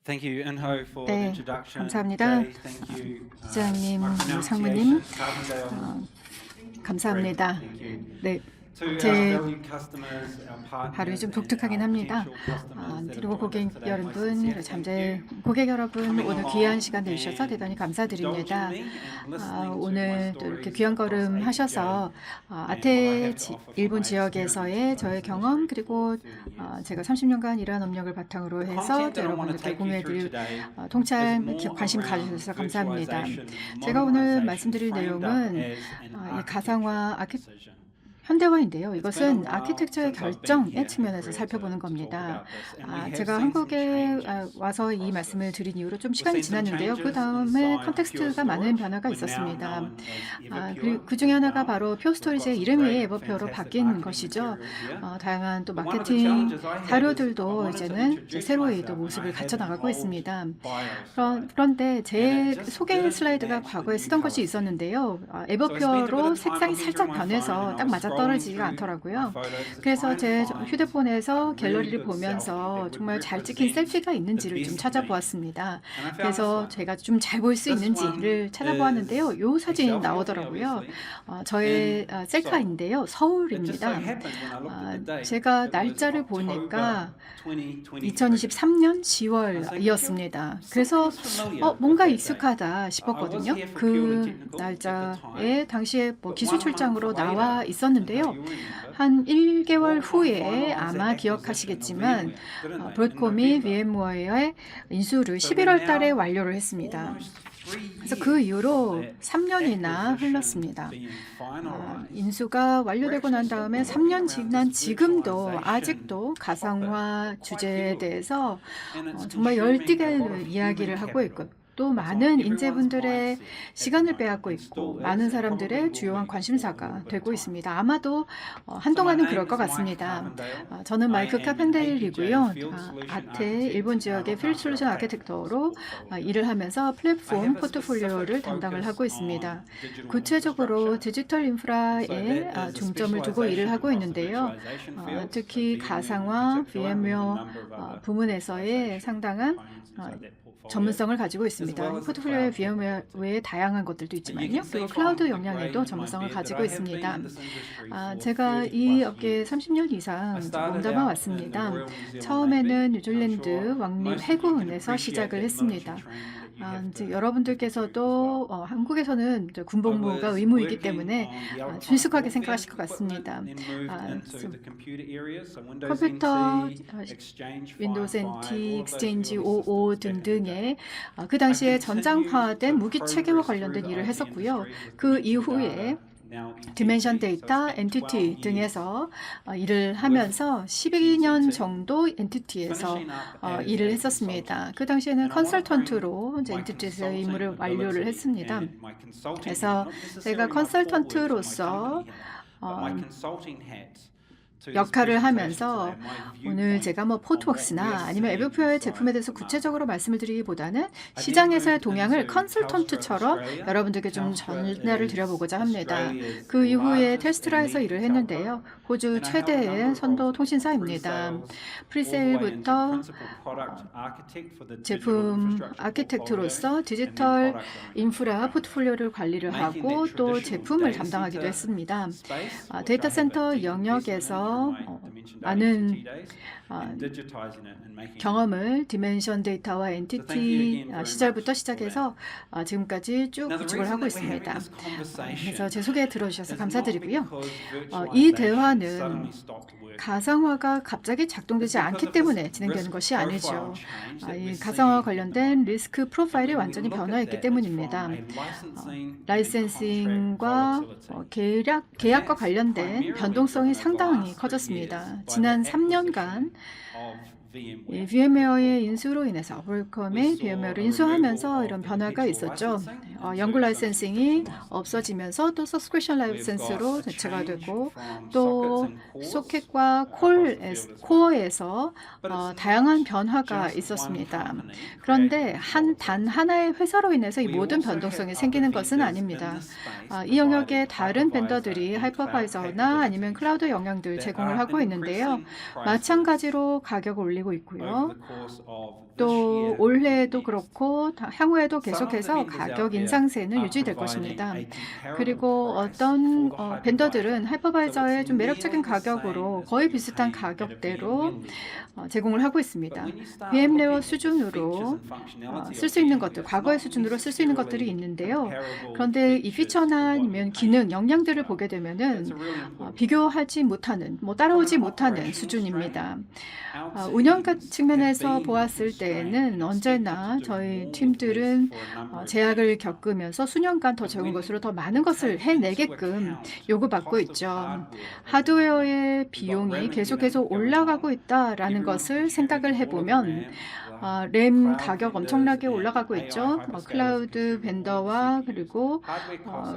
Thank you, Inho, for the 네, introduction. 감사합니다. Jay, thank you. 기자님, My 상무님, pronunciation, Carbondale. 감사합니다. Thank you. 네, To our 제 valued customers, our partners, 발음이 좀 and 독특하긴 our 합니다. potential customers that 그리고 have joined us 고객 today, 여러분, most sincerely 잠재 thank you. 고객 여러분, Coming 오늘 along 귀한 시간 내주셔서 and 대단히 indulging 감사드립니다. me and listening to my 오늘 또 이렇게 stories 귀한 across 걸음 APJ 하셔서 and what I 아태 have to offer from 일본 my 지역에서의 experience 저의 in this 경험 industry 그리고 for 30 years. 제가 30년간 일한 업력을 바탕으로 The 해서 content that I want to 여러분들께 take you through 공유해드릴 today 통찰 is more 관심 around 가져주셔서 감사합니다. virtualization and 제가 오늘 modernization 말씀드릴 framed up 내용은 as an 이 가상화 architecture decision. 현대화인데요. It's been a 이것은 while 아키텍처의 since I've been 결정의 here in 측면에서 Korea 살펴보는 to talk 겁니다. about this, and we have 제가 seen some 한국에 changes 와서 이 across 말씀을 this. 드린 이후로 좀 We've 시간이 seen some 지났는데요. 그 changes 다음에 inside 컨텍스트가 Pure 많은 Storage. 변화가 We're now 있었습니다. known as Everpure 그리고 그 as 중에 하나가 well. 바로 표 We've got 스토리지의 some 이름이 great, 에버표로 fantastic 바뀐 marketing 것이죠. materials here. 다양한 또 But one of the 마케팅 challenges I have is I 자료들도 wanted to 이제는 introduce 새로이 또 myself, and I 모습을 had 갖춰 an 나가고 old 있습니다. bio slide. 그런데 And 제 it just 소개 didn't 슬라이드가 match the 과거에 new 쓰던 것이 color scheme. 있었는데요. So I spent a bit 에버표로 of time 색상이 looking 살짝 through my phone 변해서 and I 딱 was 맞아 scrolling 떨어지지가 through my 않더라고요. photos to 그래서 try and 제 find 휴대폰에서 a really 갤러리를 good 보면서 selfie that 정말 would 잘 찍힌 represent 셀피가 the 있는지를 좀 best of me. 찾아보았습니다. And I found this 그래서 one. 제가 좀 잘 보일 수 This 있는지를 one 찾아보았는데요. is 이 a 사진이 selfie of me, 나오더라고요. obviously. 저의 And 셀카인데요. It just so 서울입니다. happened when I looked at the date, 제가 it was 날짜를 October 보니까 2023. 2023년 10월이었습니다. 그래서 뭔가 익숙하다 싶었거든요. 그 날짜에 당시에 뭐 기술 출장으로 나와 있었는데요. 한 1개월 후에 아마 기억하시겠지만 브로드콤이 VMware의 인수를 11월 달에 완료를 했습니다. 그래서 그 이후로 3년이나 흘렀습니다. 인수가 완료되고 난 다음에 3년 지난 지금도 아직도 가상화 주제에 대해서 정말 열띠게 이야기를 하고 있고 또 많은 인재분들의 시간을 빼앗고 있고 많은 사람들의 주요한 관심사가 되고 있습니다. 아마도 한동안은 그럴 것 같습니다. 저는 마이크 카펜델이고요. 아테 일본 지역의 필드 솔루션 아키텍터로 일을 하면서 플랫폼 포트폴리오를 담당을 하고 있습니다. 구체적으로 디지털 인프라에 중점을 두고 일을 하고 있는데요. 특히 가상화, VMware 부문에서의 상당한 전문성을 가지고 있습니다. 포트폴리오의 VMware의 다양한 것들도 있지만요. 그리고 클라우드 역량에도 전문성을 가지고 있습니다. 제가 이 업계에 30년 이상 몸담아 왔습니다. 처음에는 뉴질랜드 왕립 해군에서 시작을 했습니다. 여러분들께서도 한국에서는 군복무가 의무이기 때문에 준숙하게 생각하실 것 같습니다. 컴퓨터, 윈도우즈 NT, 익스체인지 55 등등의 그 당시에 전장화된 무기 체계와 관련된 일을 했었고요. 그 이후에 디멘션 데이터, 엔티티 등에서 일을 하면서 12년 정도 엔티티에서 일을 했었습니다. 그 당시에는 컨설턴트로 엔티티에서 임무를 완료를 했습니다. 그래서 제가 컨설턴트로서 역할을 하면서 오늘 제가 뭐 포트웍스나 아니면 에버퓨어의 제품에 대해서 구체적으로 말씀을 드리기보다는 시장에서의 동향을 컨설턴트처럼 여러분들께 좀 전달을 드려보고자 합니다. 그 이후에 텔스트라에서 일을 했는데요. 호주 최대의 선도 통신사입니다. 프리세일부터 제품 아키텍트로서 디지털 인프라 포트폴리오를 관리를 하고 또 제품을 담당하기도 했습니다. 데이터 센터 영역에서 많은 경험을 디멘션 데이터와 엔티티 시절부터 시작해서 지금까지 쭉 구축을 하고 있습니다. 그래서 제 소개 들어주셔서 감사드리고요. 이 대화는 가상화가 갑자기 작동되지 않기 때문에 진행되는 것이 아니죠. 이 가상화와 관련된 리스크 프로파일이 완전히 변화했기 때문입니다. 라이센싱과 계약과 관련된 변동성이 상당히 커졌습니다. 지난 3년간 VMware의 인수로 인해서 브로드콤이 VMware를 인수하면서 이런 변화가 있었죠. 연구 라이센싱이 없어지면서 또 서브스크립션 라이센스로 대체가 되고 또 소켓과 코어에서 다양한 변화가 있었습니다. 그런데 단 하나의 회사로 인해서 이 모든 변동성이 생기는 것은 아닙니다. 이 영역에 다른 벤더들이 하이퍼바이저나 아니면 클라우드 영향들 제공을 하고 있는데요. 마찬가지로 가격을 올리고 있고요. 또 올해도 그렇고 향후에도 계속해서 가격 인상세는 유지될 것입니다. 그리고 어떤 벤더들은 하이퍼바이저의 좀 매력적인 가격으로 거의 비슷한 가격대로 제공을 하고 있습니다. VMware 수준으로 쓸 수 있는 것들, 과거의 수준으로 쓸 수 있는 것들이 있는데요. 그런데 이 피처나 아니면 기능, 역량들을 보게 되면은 비교하지 못하는, 따라오지 못하는 수준입니다. 운영가 측면에서 보았을 때에는 언제나 저희 팀들은 제약을 겪으면서 수년간 더 적은 것으로 더 많은 것을 해내게끔 요구받고 있죠. 하드웨어의 비용이 계속해서 올라가고 있다라는 것을 생각을 해보면 램 가격 엄청나게 올라가고 있죠. 클라우드 벤더와 그리고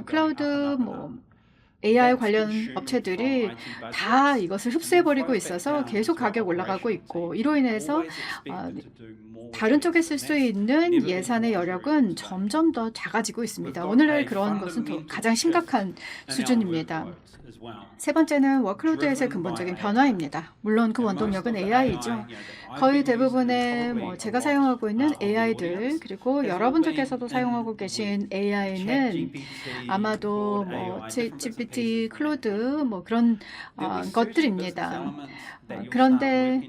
클라우드 AI 관련 업체들이 다 이것을 흡수해버리고 있어서 계속 가격 올라가고 있고 이로 인해서 다른 쪽에 쓸 수 있는 예산의 여력은 점점 더 작아지고 있습니다. 오늘날 그런 것은 더 가장 심각한 수준입니다. 세 번째는 워크로드에서의 근본적인 변화입니다. 물론 그 원동력은 AI이죠. 거의 대부분의 제가 사용하고 있는 AI들 그리고 여러분들께서도 사용하고 계신 AI는 아마도 GPT, 클로드 그런 것들입니다. 그런데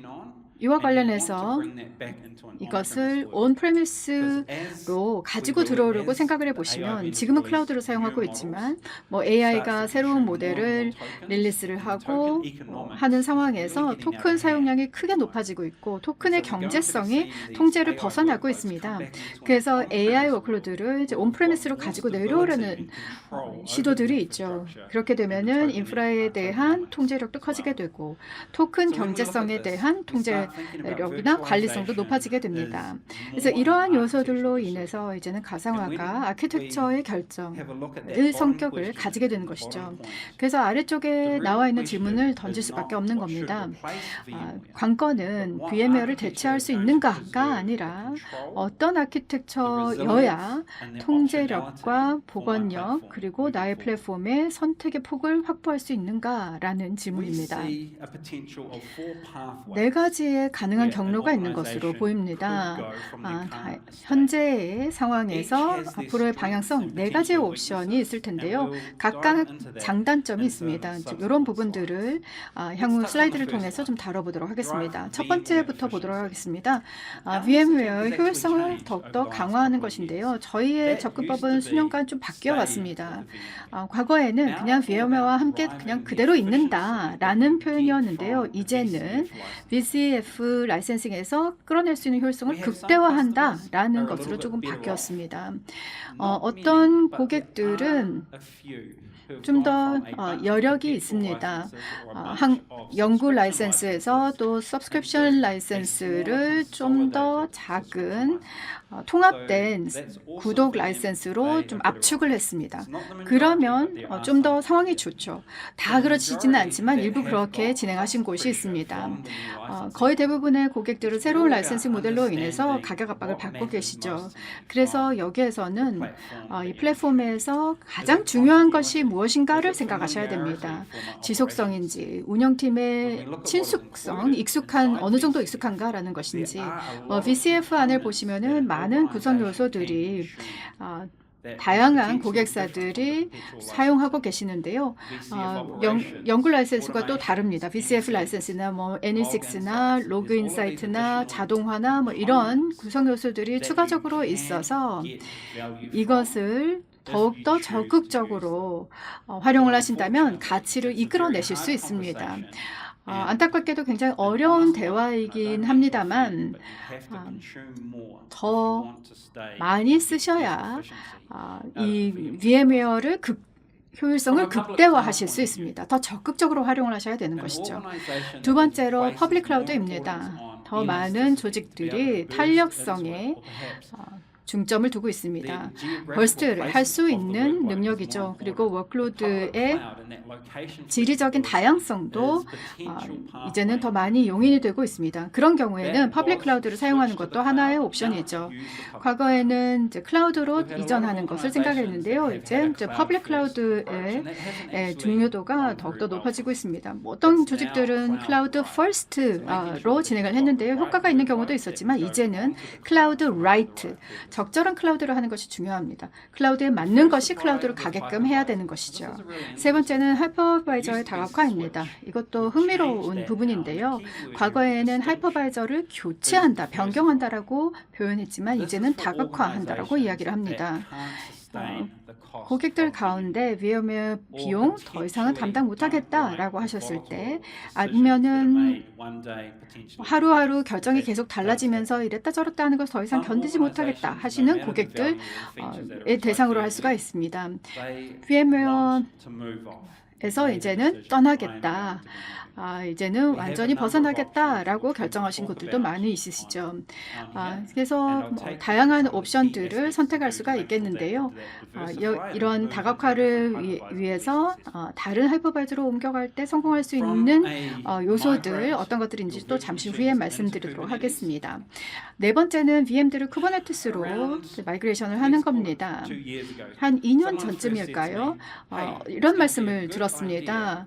이와 관련해서 이것을 온프레미스로 가지고 들어오려고 생각을 해보시면 지금은 클라우드로 사용하고 있지만 AI가 새로운 모델을 릴리스를 하고 하는 상황에서 토큰 사용량이 크게 높아지고 있고 토큰의 경제성이 통제를 벗어나고 있습니다. 그래서 AI 워크로드를 이제 온프레미스로 가지고 내려오려는 시도들이 있죠. 그렇게 되면은 인프라에 대한 통제력도 커지게 되고 토큰 경제성에 대한 통제력이나 관리성도 높아지게 됩니다. 그래서 이러한 요소들로 인해서 이제는 가상화가 아키텍처의 결정의 성격을 가지게 되는 것이죠. 그래서 아래쪽에 나와 있는 질문을 던질 수밖에 없는 겁니다. 관건은 VMware를 대체할 수 있는가가 아니라 어떤 아키텍처여야 통제력과 복원력 그리고 나의 플랫폼의 선택의 폭을 확보할 수 있는가라는 질문입니다. 네 가지의 가능한 경로가 있는 것으로 보입니다. 현재의 상황에서 앞으로의 방향성 네 가지의 옵션이 있을 텐데요. 각각 장단점이 있습니다. 이런 부분들을 향후 슬라이드를 통해서 좀 다뤄보도록 하겠습니다. 첫 번째부터 보도록 하겠습니다. VMware 효율성을 더욱더 강화하는 것인데요. 저희의 접근법은 수년간 좀 바뀌어 왔습니다. 과거에는 그냥 VMware와 함께 그냥 그대로 있는다라는 표현이었는데요. 이제는 VCF 라이센싱에서 끌어낼 수 있는 효율성을 극대화한다라는 것으로 조금 바뀌었습니다. 어떤 고객들은 좀 더 여력이 있습니다. 연구 라이센스에서 또 서브스크립션 라이센스를 좀 더 작은 통합된 구독 라이센스로 좀 압축을 했습니다. 그러면 좀 더 상황이 좋죠. 다 그렇지는 않지만 일부 그렇게 진행하신 곳이 있습니다. 거의 대부분의 고객들은 새로운 라이센스 모델로 인해서 가격 압박을 받고 계시죠. 그래서 여기에서는 이 플랫폼에서 가장 중요한 것이 무엇인가를 생각하셔야 됩니다. 지속성인지, 운영팀의 친숙성, 어느 정도 익숙한가라는 것인지, VCF 안을 보시면은 많은 구성 요소들이 다양한 고객사들이 사용하고 계시는데요. 연구 라이센스가 또 다릅니다. VCF 라이센스나 NE6나 로그인사이트나 자동화나 이런 구성 요소들이 추가적으로 있어서 이것을 더욱더 적극적으로 활용을 하신다면 가치를 이끌어내실 수 있습니다. 안타깝게도 굉장히 어려운 대화이긴 합니다만 더 많이 쓰셔야 이 VMware를 효율성을 극대화하실 수 있습니다. 더 적극적으로 활용을 하셔야 되는 것이죠. 두 번째로 퍼블릭 클라우드입니다. 더 많은 조직들이 탄력성에 중점을 두고 있습니다. 버스트를 할 수 있는 능력이죠. 그리고 워크로드의 지리적인 다양성도 이제는 더 많이 용인이 되고 있습니다. 그런 경우에는 퍼블릭 클라우드를 사용하는 것도 하나의 옵션이죠. 과거에는 이제 클라우드로 이전하는 것을 생각했는데요. 이제 퍼블릭 클라우드의 중요도가 더욱더 높아지고 있습니다. 어떤 조직들은 클라우드 퍼스트로 진행을 했는데요. 효과가 있는 경우도 있었지만 이제는 클라우드 라이트, 적절한 클라우드를 하는 것이 중요합니다. 클라우드에 맞는 것이 클라우드로 가게끔 해야 되는 것이죠. 세 번째는 하이퍼바이저의 다각화입니다. 이것도 흥미로운 부분인데요. 과거에는 하이퍼바이저를 교체한다, 변경한다라고 표현했지만 이제는 다각화한다라고 이야기를 합니다. 고객들 가운데 VMware 비용 더 이상은 담당 못하겠다라고 하셨을 때, 아니면은 하루하루 결정이 계속 달라지면서 이랬다 저랬다 하는 걸 더 이상 견디지 못하겠다 하시는 고객들의 대상으로 할 수가 있습니다. VMware에서 이제는 떠나겠다. 이제는 완전히 벗어나겠다라고 결정하신 곳들도 많이 있으시죠. 그래서 다양한 옵션들을 선택할 수가 있겠는데요. 이런 다각화를 위해서 다른 하이퍼바이저로 옮겨갈 때 성공할 수 있는 요소들 어떤 것들인지 또 잠시 후에 말씀드리도록 하겠습니다. 네 번째는 VM들을 쿠버네티스로 마이그레이션을 하는 겁니다. 한 2년 전쯤일까요? 이런 말씀을 들었습니다.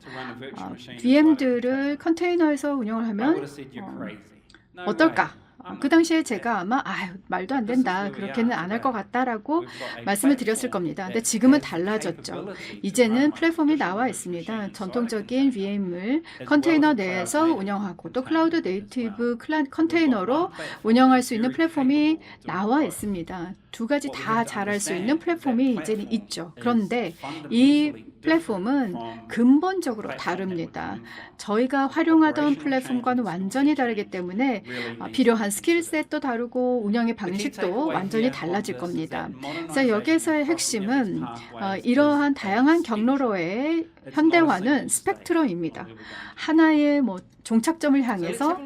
VM들을 컨테이너에서 운영을 하면 어떨까? 그 당시에 제가 아마 말도 안 된다, 그렇게는 안 할 것 같다라고 말씀을 드렸을 겁니다. 근데 지금은 달라졌죠. 이제는 플랫폼이 나와 있습니다. 전통적인 VM을 컨테이너 내에서 운영하고 또 클라우드 네이티브 컨테이너로 운영할 수 있는 플랫폼이 나와 있습니다. 두 가지 다 잘할 수 있는 플랫폼이 이제는 있죠. 그런데 이 플랫폼은 근본적으로 다릅니다. 저희가 활용하던 플랫폼과는 완전히 다르기 때문에 필요한 스킬셋도 다르고 운영의 방식도 완전히 달라질 겁니다. 그래서 여기에서의 핵심은 이러한 다양한 경로로의 현대화는 스펙트럼입니다. 하나의 종착점을 향해서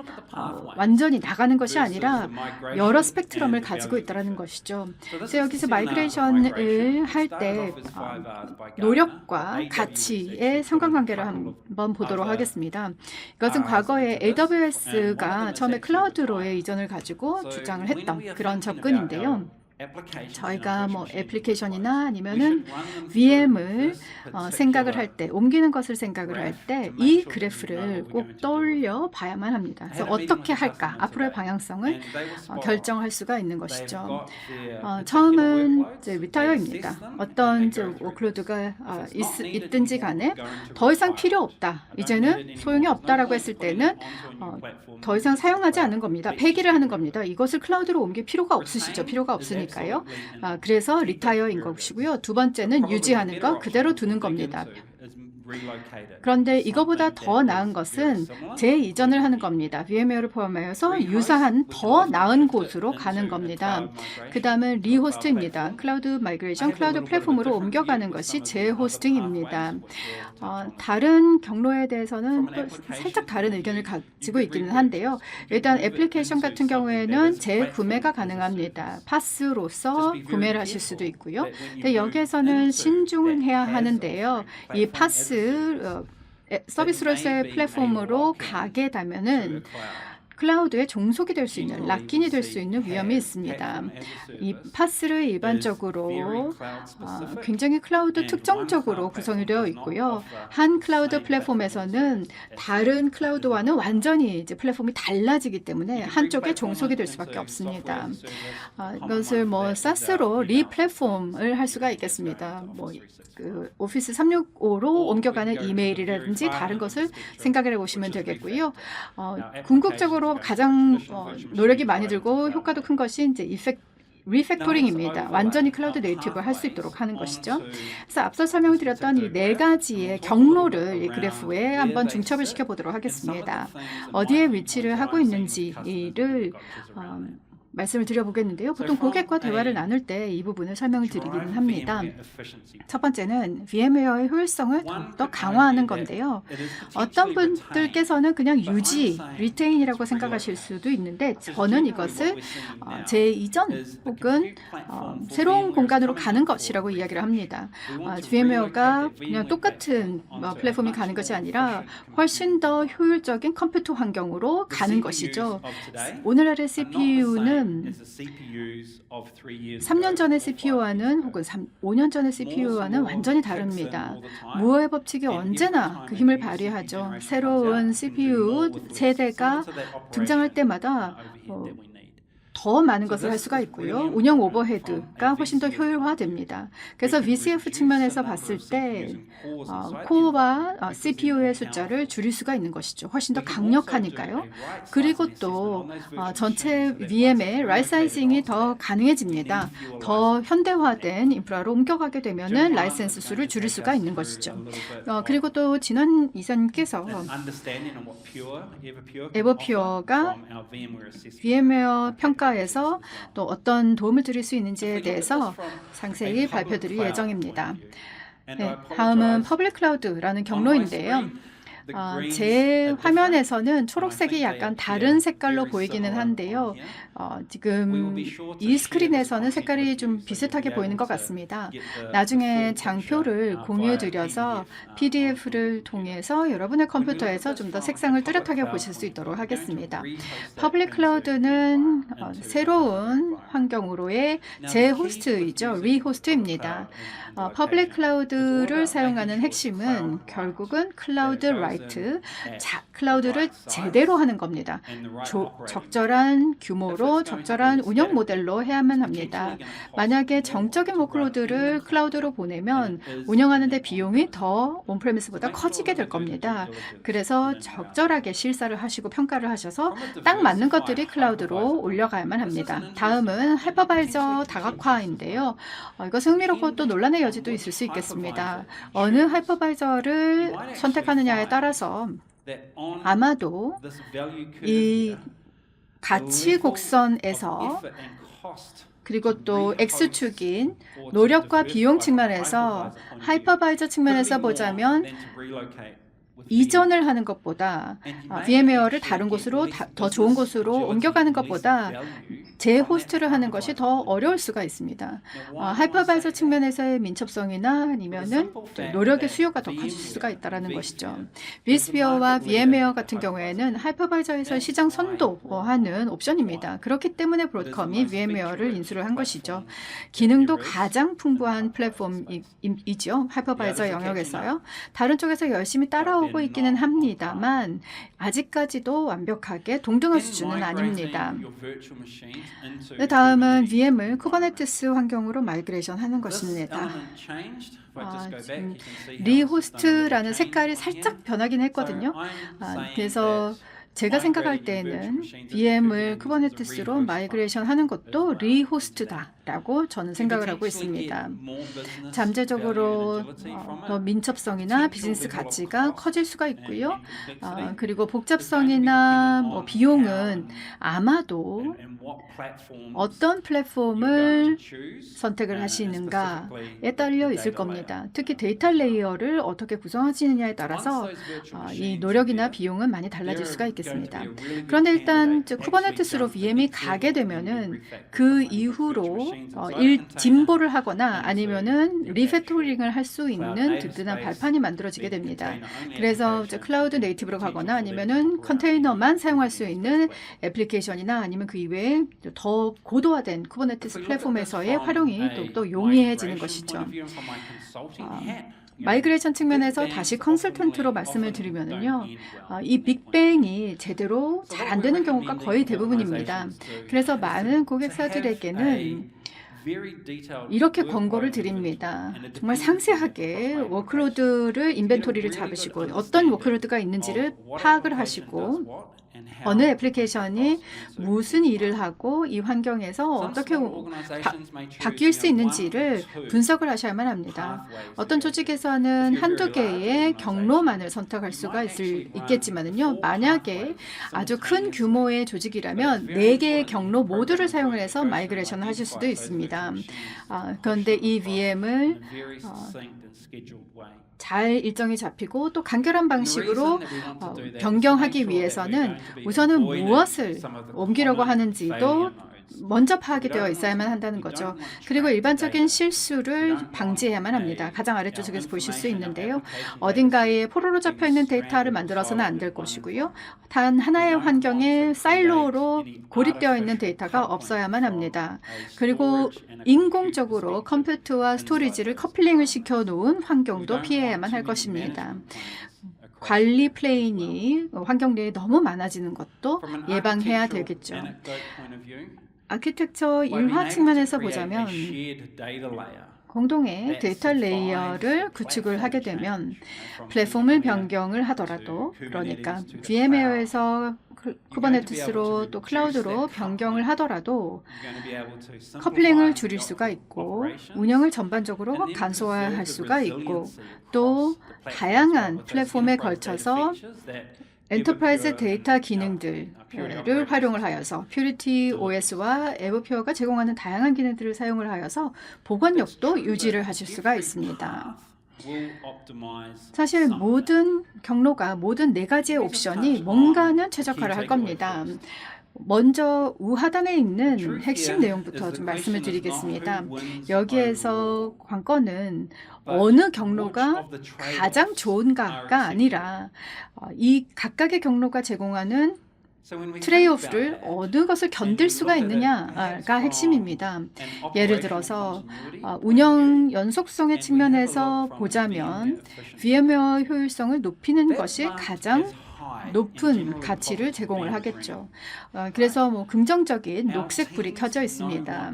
완전히 나가는 것이 아니라 여러 스펙트럼을 가지고 있다는 것이죠. 그래서 여기서 마이그레이션을 할 때 노력과 가치의 상관관계를 한번 보도록 하겠습니다. 이것은 과거에 AWS가 처음에 클라우드로의 이전을 가지고 주장을 했던 그런 접근인데요. 저희가 애플리케이션이나 아니면은 VM을 생각을 할 때, 옮기는 것을 생각을 할 때 이 그래프를 꼭 떠올려 봐야만 합니다. 그래서 어떻게 할까? 앞으로의 방향성을 결정할 수가 있는 것이죠. 처음은 리타이어입니다. 어떤 워크로드가 있든지 간에 더 이상 필요 없다, 이제는 소용이 없다라고 했을 때는 더 이상 사용하지 않는 겁니다. 폐기를 하는 겁니다. 이것을 클라우드로 옮길 필요가 없으시죠. 필요가 없으니까요. 그래서 리타이어인 것이고요. 두 번째는 유지하는 것, 그대로 두는 겁니다. 그런데 이거보다 더 나은 것은 재이전을 하는 겁니다. VMware를 포함하여서 유사한 더 나은 곳으로 가는 겁니다. 그 다음은 리호스트입니다. 클라우드 마이그레이션, 클라우드 플랫폼으로 옮겨가는 것이 재호스팅입니다. 다른 경로에 대해서는 또 살짝 다른 의견을 가지고 있기는 한데요. 일단 애플리케이션 같은 경우에는 재구매가 가능합니다. 파스로서 구매를 하실 수도 있고요. 근데 여기에서는 신중해야 하는데요. 이 파스 서비스로서의 플랫폼으로 가게 되면은 클라우드에 종속이 될 수 있는, 락인이 될 수 있는 위험이 있습니다. 이 파스를 일반적으로 굉장히 클라우드 특정적으로 구성이 되어 있고요. 한 클라우드 플랫폼에서는 다른 클라우드와는 완전히 이제 플랫폼이 달라지기 때문에 한쪽에 종속이 될 수밖에 없습니다. 이것을 사스로 리플랫폼을 할 수가 있겠습니다. 그 오피스 365로 옮겨가는 이메일이라든지 다른 것을 생각을 해보시면 되겠고요. 궁극적으로 가장 노력이 많이 들고 효과도 큰 것이 이제 리팩토링입니다. 완전히 클라우드 네이티브를 할 수 있도록 하는 것이죠. 그래서 앞서 설명을 드렸던 이 네 가지의 경로를 이 그래프에 한번 중첩을 시켜보도록 하겠습니다. 어디에 위치를 하고 있는지를 말씀을 드려보겠는데요. 보통 고객과 대화를 나눌 때 이 부분을 설명을 드리기는 합니다. 첫 번째는 VMware의 효율성을 더욱더 강화하는 건데요. 어떤 분들께서는 그냥 유지, 리테인이라고 생각하실 수도 있는데 저는 이것을 재이전 혹은 새로운 공간으로 가는 것이라고 이야기를 합니다. VMware가 그냥 똑같은 플랫폼이 가는 것이 아니라 훨씬 더 효율적인 컴퓨터 환경으로 가는 것이죠. 오늘날의 CPU는 3년 전의 CPU와는 혹은 5년 전의 CPU와는 완전히 다릅니다. 무어의 법칙이 언제나 그 힘을 발휘하죠. 새로운 CPU 세대가 등장할 때마다 더 많은 것을 할 수가 있고요. 운영 오버헤드가 훨씬 더 효율화됩니다. 그래서 VCF 측면에서 봤을 때 코어와 CPU의 숫자를 줄일 수가 있는 것이죠. 훨씬 더 강력하니까요. 그리고 또 전체 VM의 라이사이징이 더 가능해집니다. 더 현대화된 인프라로 옮겨가게 되면은 라이센스 수를 줄일 수가 있는 것이죠. 그리고 또 진원 이사님께서 에버퓨어가 VM웨어 평가에서 또 어떤 도움을 드릴 수 있는지에 대해서 상세히 발표드릴 예정입니다. 네, 다음은 퍼블릭 클라우드라는 경로인데요. 제 화면에서는 초록색이 약간 다른 색깔로 보이기는 한데요. 지금 이 스크린에서는 색깔이 좀 비슷하게 보이는 것 같습니다. 나중에 장표를 공유드려서 PDF를 통해서 여러분의 컴퓨터에서 좀 더 색상을 뚜렷하게 보실 수 있도록 하겠습니다. 퍼블릭 클라우드는 새로운 환경으로의 재호스트이죠. 리호스트입니다. 퍼블릭 클라우드를 사용하는 핵심은 결국은 클라우드 라이트, 클라우드를 제대로 하는 겁니다. 적절한 규모로 적절한 운영 모델로 해야만 합니다. 만약에 정적인 워크로드를 클라우드로 보내면 운영하는 데 비용이 더 온프레미스보다 커지게 될 겁니다. 그래서 적절하게 실사를 하시고 평가를 하셔서 딱 맞는 것들이 클라우드로 올려가야만 합니다. 다음은 하이퍼바이저 다각화인데요. 이것은 흥미롭고 또 논란의 여지도 있을 수 있겠습니다. 어느 하이퍼바이저를 선택하느냐에 따라서 아마도 이 가치 곡선에서 그리고 또 X축인 노력과 비용 측면에서 하이퍼바이저 측면에서 보자면 이전을 하는 것보다 VMware를 다른 곳으로 더 좋은 곳으로 옮겨가는 것보다 재호스트를 하는 것이 더 어려울 수가 있습니다. 하이퍼바이저 측면에서의 민첩성이나 아니면은 노력의 수요가 더 커질 수가 있다는 것이죠. vSphere와 VMware 같은 경우에는 하이퍼바이저에서 시장 선도하는 옵션입니다. 그렇기 때문에 브로드컴이 VMware를 인수를 한 것이죠. 기능도 가장 풍부한 플랫폼이죠. 하이퍼바이저 영역에서요. 다른 쪽에서 열심히 따라오고 있기는 합니다만 아직까지도 완벽하게 동등한 수준은 아닙니다. 다음은 VM을 쿠버네티스 환경으로 마이그레이션 하는 것입니다. 지금 리호스트라는 색깔이 살짝 변하긴 했거든요. 그래서 제가 생각할 때에는 VM을 쿠버네티스로 마이그레이션 하는 것도 리호스트다라고 저는 생각을 하고 있습니다. 잠재적으로 더 민첩성이나 비즈니스 가치가 커질 수가 있고요. 그리고 복잡성이나 비용은 아마도 어떤 플랫폼을 선택을 하시는가에 딸려 있을 겁니다. 특히 데이터 레이어를 어떻게 구성하시느냐에 따라서 이 노력이나 비용은 많이 달라질 수가 있겠습니다. 그런데 일단 쿠버네티스로 VM이 가게 되면은 그 이후로 진보를 하거나 아니면은 리팩토링을 할 수 있는 든든한 발판이 만들어지게 됩니다. 그래서 클라우드 네이티브로 가거나 아니면은 컨테이너만 사용할 수 있는 애플리케이션이나 아니면 그 이외에 더 고도화된 쿠버네티스 플랫폼에서의 활용이 또 용이해지는 것이죠. 마이그레이션 측면에서 다시 컨설턴트로 말씀을 드리면은요, 이 빅뱅이 제대로 잘 안 되는 경우가 거의 대부분입니다. 그래서 많은 고객사들에게는 이렇게 권고를 드립니다. 정말 상세하게 워크로드를 인벤토리를 잡으시고 어떤 워크로드가 있는지를 파악을 하시고 어느 애플리케이션이 무슨 일을 하고 이 환경에서 어떻게 바뀔 수 있는지를 분석을 하셔야만 합니다. 어떤 조직에서는 한두 개의 경로만을 선택할 수가 있겠지만요. 만약에 아주 큰 규모의 조직이라면 4개의 경로 모두를 사용을 해서 마이그레이션을 하실 수도 있습니다. 그런데 이 VM을 잘 일정이 잡히고 또 간결한 방식으로 변경하기 위해서는 우선은 무엇을 옮기려고 하는지도 먼저 파악이 되어 있어야만 한다는 거죠. 그리고 일반적인 실수를 방지해야만 합니다. 가장 아래쪽에서 보실 수 있는데요. 어딘가에 포로로 잡혀있는 데이터를 만들어서는 안 될 것이고요. 단 하나의 환경에 사일로로 고립되어 있는 데이터가 없어야만 합니다. 그리고 인공적으로 컴퓨터와 스토리지를 커플링을 시켜놓은 환경도 피해야만 할 것입니다. 관리 플레인이 환경 내에 너무 많아지는 것도 예방해야 되겠죠. 아키텍처 일화 측면에서 보자면 공동의 데이터 레이어를 구축을 하게 되면 플랫폼을 변경을 하더라도, 그러니까 VM웨어에서 쿠버네티스로 또 클라우드로 변경을 하더라도 커플링을 줄일 수가 있고 운영을 전반적으로 간소화할 수가 있고 또 다양한 플랫폼에 걸쳐서 엔터프라이즈 데이터 기능들을 활용을 하여서 퓨리티 OS와 에버퓨어가 제공하는 다양한 기능들을 사용을 하여서 보관력도 유지를 하실 수가 있습니다. 사실 모든 경로가 모든 4가지의 옵션이 뭔가는 최적화를 할 겁니다. 먼저 우하단에 있는 핵심 내용부터 좀 말씀을 드리겠습니다. 여기에서 관건은 어느 경로가 가장 좋은가가 아니라 이 각각의 경로가 제공하는 트레이오프를 어느 것을 견딜 수가 있느냐가 핵심입니다. 예를 들어서 운영 연속성의 측면에서 보자면 VM웨어 효율성을 높이는 것이 가장 높은 가치를 제공을 하겠죠. 그래서 긍정적인 녹색불이 켜져 있습니다.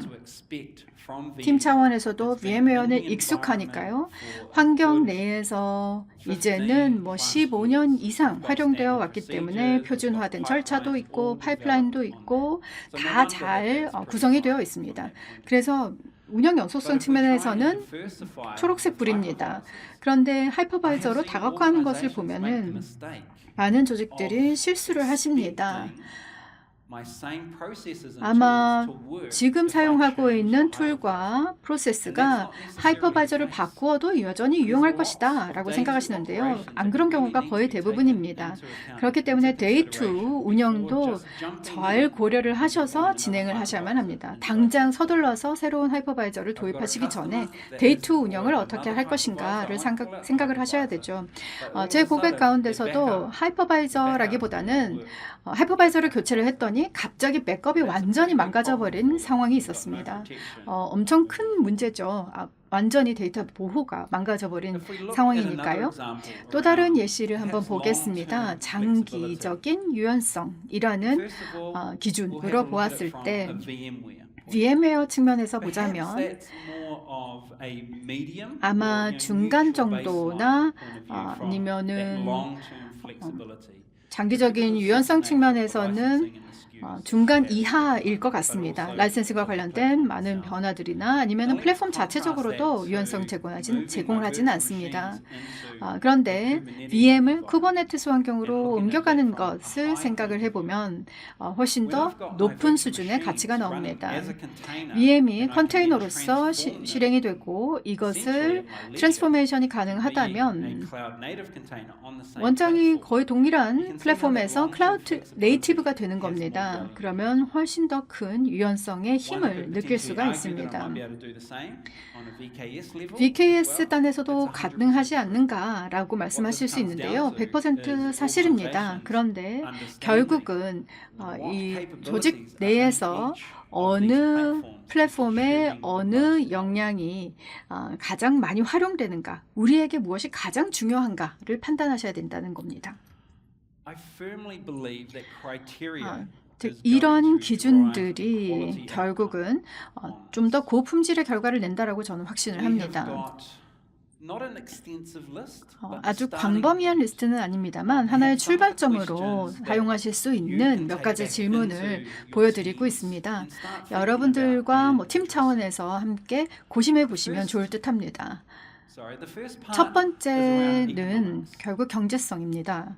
팀 차원에서도 VM웨어는 익숙하니까요. 환경 내에서 이제는 15년 이상 활용되어 왔기 때문에 표준화된 절차도 있고 파이프라인도 있고 다 잘 구성이 되어 있습니다. 그래서 운영 연속성 측면에서는 초록색 불입니다. 그런데 하이퍼바이저로 다각화하는 것을 보면은 많은 조직들이 실수를 하십니다. 아마 지금 사용하고 있는 툴과 프로세스가 하이퍼바이저를 바꾸어도 여전히 유용할 것이다 라고 생각하시는데요. 안 그런 경우가 거의 대부분입니다. 그렇기 때문에 데이2 운영도 잘 고려를 하셔서 진행을 하셔야만 합니다. 당장 서둘러서 새로운 하이퍼바이저를 도입하시기 전에 데이2 운영을 어떻게 할 것인가를 생각을 하셔야 되죠. 제 고백 가운데서도 하이퍼바이저라기보다는 하이퍼바이저를 교체를 했더니 갑자기 백업이 완전히 망가져버린 상황이 있었습니다. 엄청 큰 문제죠. 완전히 데이터 보호가 망가져버린 상황이니까요. 또 다른 예시를 한번 보겠습니다. 장기적인 유연성이라는 기준으로 보았을 때 VM웨어 측면에서 보자면 아마 중간 정도나 아니면은 장기적인 유연성 측면에서는 중간 이하일 것 같습니다. 라이센스와 관련된 많은 변화들이나 아니면 플랫폼 자체적으로도 유연성 제공을 하지는 않습니다. 그런데 VM을 쿠버네티스 환경으로 옮겨가는 것을 생각을 해보면 훨씬 더 높은 수준의 가치가 나옵니다. VM이 컨테이너로서 실행이 되고 이것을 트랜스포메이션이 가능하다면 원장이 거의 동일한 플랫폼에서 클라우드 네이티브가 되는 겁니다. 그러면 훨씬 더 큰 유연성의 힘을 느낄 수가 있습니다. VKS 단에서도 가능하지 않는가라고 말씀하실 수 있는데요. 100% 사실입니다. 그런데 결국은 이 조직 내에서 어느 플랫폼의 어느 역량이 가장 많이 활용되는가, 우리에게 무엇이 가장 중요한가를 판단하셔야 된다는 겁니다. 즉 이런 기준들이 결국은 좀 더 고품질의 결과를 낸다라고 저는 확신을 합니다. 아주 광범위한 리스트는 아닙니다만 하나의 출발점으로 사용하실 수 있는 몇 가지 질문을 보여드리고 있습니다. 여러분들과 팀 차원에서 함께 고심해 보시면 좋을 듯합니다. 첫 번째는 결국 경제성입니다.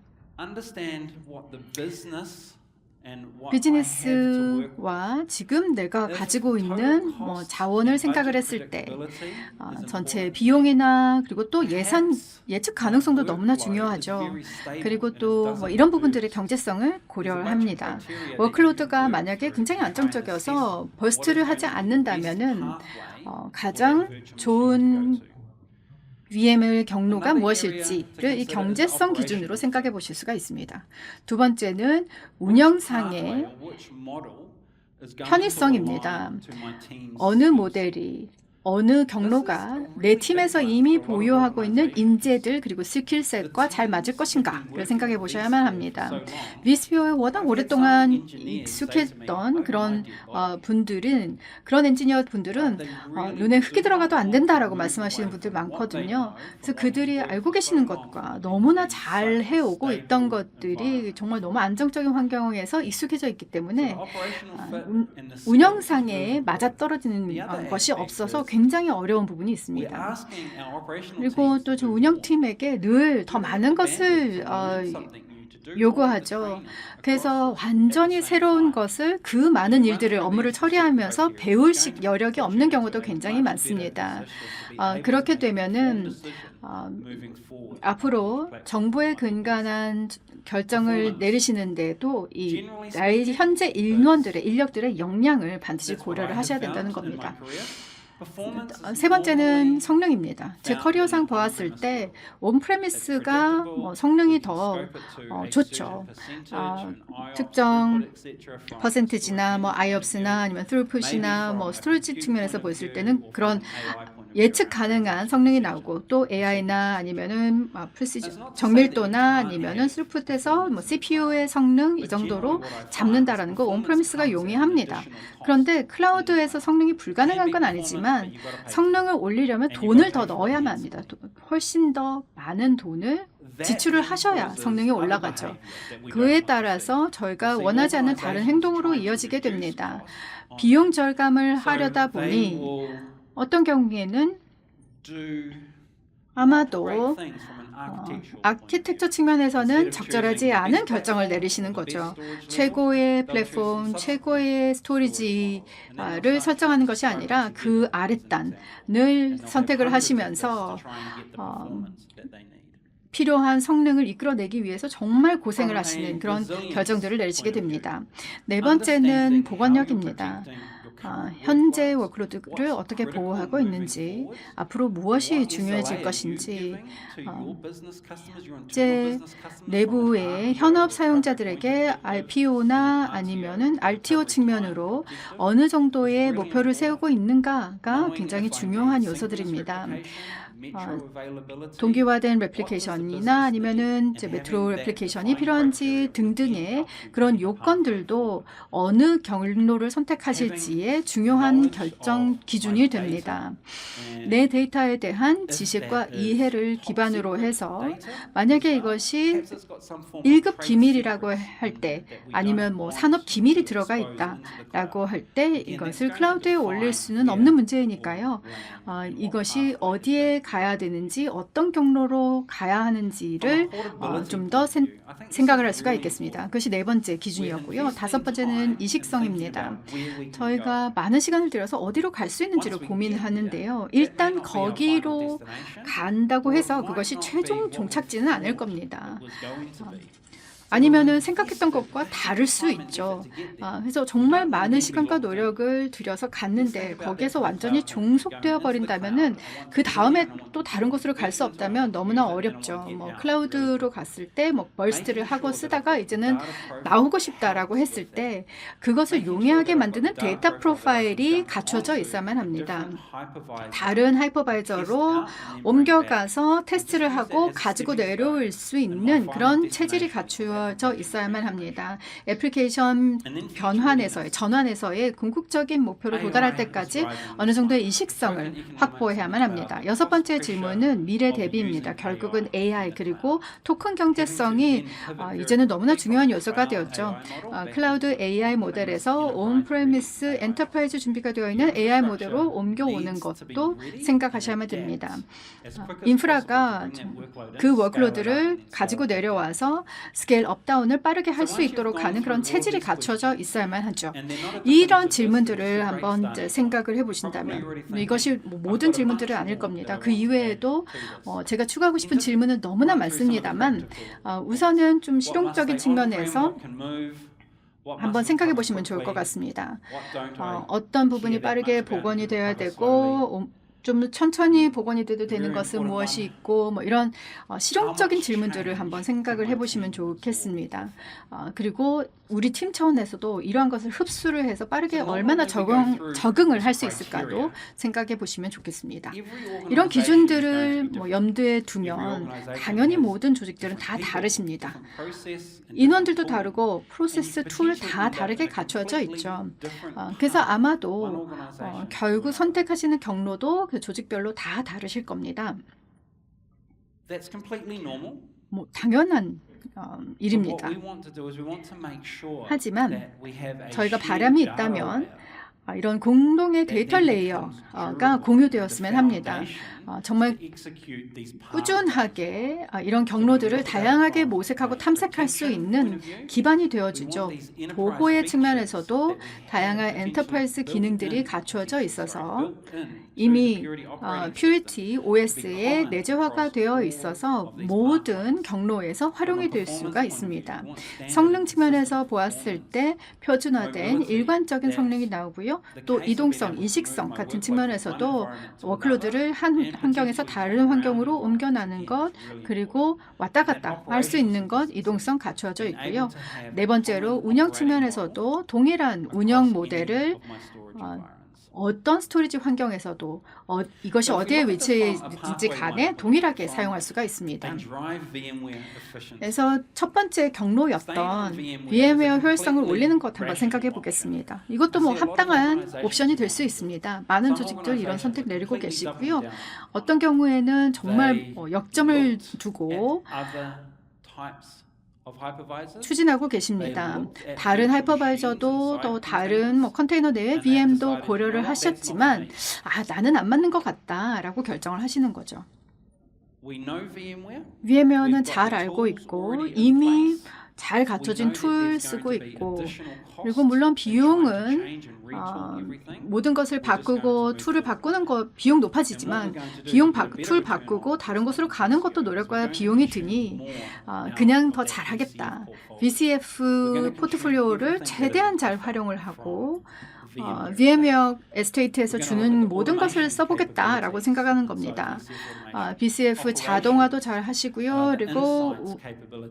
비즈니스와 지금 내가 가지고 있는 자원을 생각을 했을 때 전체 비용이나 그리고 또 예측 가능성도 너무나 중요하죠. 그리고 또 이런 부분들의 경제성을 고려합니다. 워크로드가 만약에 굉장히 안정적이어서 버스트를 하지 않는다면은 가장 좋은 VM의 경로가 무엇일지를 이 경제성 기준으로 생각해 보실 수가 있습니다. 두 번째는 운영상의 편의성입니다. 어느 모델이 어느 경로가 내 팀에서 이미 보유하고 있는 인재들 그리고 스킬셋과 잘 맞을 것인가를 생각해 보셔야만 합니다. vSphere에 워낙 오랫동안 익숙했던 그런 그런 엔지니어 분들은 눈에 흙이 들어가도 안 된다라고 말씀하시는 분들 많거든요. 그래서 그들이 알고 계시는 것과 너무나 잘 해오고 있던 것들이 정말 너무 안정적인 환경에서 익숙해져 있기 때문에 운영상에 맞아떨어지는 것이 없어서 굉장히 어려운 부분이 있습니다. 그리고 또 저 운영팀에게 늘 더 많은 것을 요구하죠. 그래서 완전히 새로운 것을 그 많은 일들을 업무를 처리하면서 배울 여력이 없는 경우도 굉장히 많습니다. 그렇게 되면은 앞으로 정보에 근간한 결정을 내리시는데도 이 나의 현재 인력들의 역량을 반드시 고려를 하셔야 된다는 겁니다. 세 번째는 성능입니다. 제 커리어상 보았을 때 온프레미스가 성능이 더 좋죠. 특정 퍼센티지나 IOPS나 아니면 throughput이나 스토리지 측면에서 보였을 때는 그런 예측 가능한 성능이 나오고 또 AI나 아니면은 정밀도나 아니면은 throughput에서 CPU의 성능 이 정도로 잡는다라는 거 온프레미스가 용이합니다. 그런데 클라우드에서 성능이 불가능한 건 아니지만 성능을 올리려면 돈을 더 넣어야만 합니다. 훨씬 더 많은 돈을 지출을 하셔야 성능이 올라가죠. 그에 따라서 저희가 원하지 않는 다른 행동으로 이어지게 됩니다. 비용 절감을 하려다 보니 어떤 경우에는 아마도 아키텍처 측면에서는 적절하지 않은 결정을 내리시는 거죠. 최고의 플랫폼, 최고의 스토리지를 설정하는 것이 아니라 그 아랫단을 선택을 하시면서 필요한 성능을 이끌어내기 위해서 정말 고생을 하시는 그런 결정들을 내리시게 됩니다. 네 번째는 보관력입니다. 현재 워크로드를 어떻게 보호하고 있는지, 앞으로 무엇이 중요해질 것인지, 제 내부의 현업 사용자들에게 RPO나 아니면은 RTO 측면으로 어느 정도의 목표를 세우고 있는가가 굉장히 중요한 요소들입니다. 동기화된 레플리케이션이나 아니면은 메트로 레플리케이션이 필요한지 등등의 그런 요건들도 어느 경로를 선택하실지에 중요한 결정 기준이 됩니다. 내 데이터에 대한 지식과 이해를 기반으로 해서 만약에 이것이 1급 기밀이라고 할 때 아니면 산업 기밀이 들어가 있다라고 할 때 이것을 클라우드에 올릴 수는 없는 문제이니까요. 이것이 어디에 가야 되는지 어떤 경로로 가야 하는지를 좀 더 생각을 할 수가 있겠습니다. 그것이 네 번째 기준이었고요. 다섯 번째는 이식성입니다. 저희가 많은 시간을 들여서 어디로 갈 수 있는지를 고민하는데요. 일단 거기로 간다고 해서 그것이 최종 종착지는 않을 겁니다. 아니면은 생각했던 것과 다를 수 있죠. 그래서 정말 많은 시간과 노력을 들여서 갔는데 거기에서 완전히 종속되어 버린다면은 그 다음에 또 다른 곳으로 갈 수 없다면 너무나 어렵죠. 클라우드로 갔을 때 버스트를 하고 쓰다가 이제는 나오고 싶다라고 했을 때 그것을 용이하게 만드는 데이터 프로파일이 갖춰져 있어야만 합니다. 다른 하이퍼바이저로 옮겨가서 테스트를 하고 가지고 내려올 수 있는 그런 체질이 갖추어 갖춰져 있어야만 합니다. 애플리케이션 전환에서의 궁극적인 목표로 도달할 때까지 어느 정도의 이식성을 확보해야만 합니다. 여섯 번째 질문은 미래 대비입니다. 결국은 AI 그리고 토큰 경제성이 이제는 너무나 중요한 요소가 되었죠. 클라우드 AI 모델에서 온프레미스 엔터프라이즈 준비가 되어 있는 AI 모델로 옮겨오는 것도 생각하셔야만 됩니다. 인프라가 그 워크로드를 가지고 내려와서 스케일 업다운을 빠르게 할 수 있도록 하는 그런 체질이 갖춰져 있어야만 하죠. 이런 질문들을 한번 생각을 해보신다면 이것이 모든 질문들은 아닐 겁니다. 그 이외에도 제가 추가하고 싶은 질문은 너무나 많습니다만 우선은 좀 실용적인 측면에서 한번 생각해 보시면 좋을 것 같습니다. 어떤 부분이 빠르게 복원이 되어야 되고 좀 천천히 복원이 돼도 되는 것은 무엇이 있고 뭐 이런 실용적인 질문들을 한번 생각을 해보시면 좋겠습니다. 그리고 우리 팀 차원에서도 이러한 것을 흡수를 해서 빠르게 얼마나 적응을 할 수 있을까도 생각해 보시면 좋겠습니다. 이런 기준들을 염두에 두면 당연히 모든 조직들은 다 다르십니다. 인원들도 다르고 프로세스 툴 다 다르게 갖춰져 있죠. 그래서 아마도 결국 선택하시는 경로도 그 조직별로 다 다르실 겁니다. 당연한 일입니다. 하지만 저희가 바람이 있다면 이런 공동의 데이터 레이어가 공유되었으면 합니다. 정말 꾸준하게 이런 경로들을 다양하게 모색하고 탐색할 수 있는 기반이 되어주죠. 보호의 측면에서도 다양한 엔터프라이즈 기능들이 갖추어져 있어서 이미 퓨리티 OS에 내재화가 되어 있어서 모든 경로에서 활용이 될 수가 있습니다. 성능 측면에서 보았을 때 표준화된 일관적인 성능이 나오고요. 또 이동성, 이식성 같은 측면에서도 워크로드를 한 환경에서 다른 환경으로 옮겨나는 것, 그리고 왔다 갔다 할 수 있는 것, 이동성 갖춰져 있고요. 네 번째로 운영 측면에서도 동일한 운영 모델을 어떤 스토리지 환경에서도 이것이 어디에 위치했는지 간에 동일하게 사용할 수가 있습니다. 그래서 첫 번째 경로였던 VM웨어 효율성을 올리는 것 한번 생각해 보겠습니다. 이것도 합당한 옵션이 될 수 있습니다. 많은 조직들 이런 선택 내리고 계시고요. 어떤 경우에는 정말 역점을 두고 추진하고 계십니다. 다른 하이퍼바이저도 또 다른 컨테이너 내의 VM도 고려를 하셨지만 나는 안 맞는 것 같다라고 결정을 하시는 거죠. VM웨어는 잘 알고 있고 이미 잘 갖춰진 툴 쓰고 있고 그리고 물론 비용은 모든 것을 바꾸고 툴을 바꾸는 것 비용 높아지지만 툴 바꾸고 다른 곳으로 가는 것도 노력과 비용이 드니 그냥 더 잘하겠다. VCF 포트폴리오를 최대한 잘 활용을 하고 VM웨어 에스테이트에서 주는 모든 것을 써보겠다라고 생각하는 겁니다. BCF 자동화도 잘 하시고요. 그리고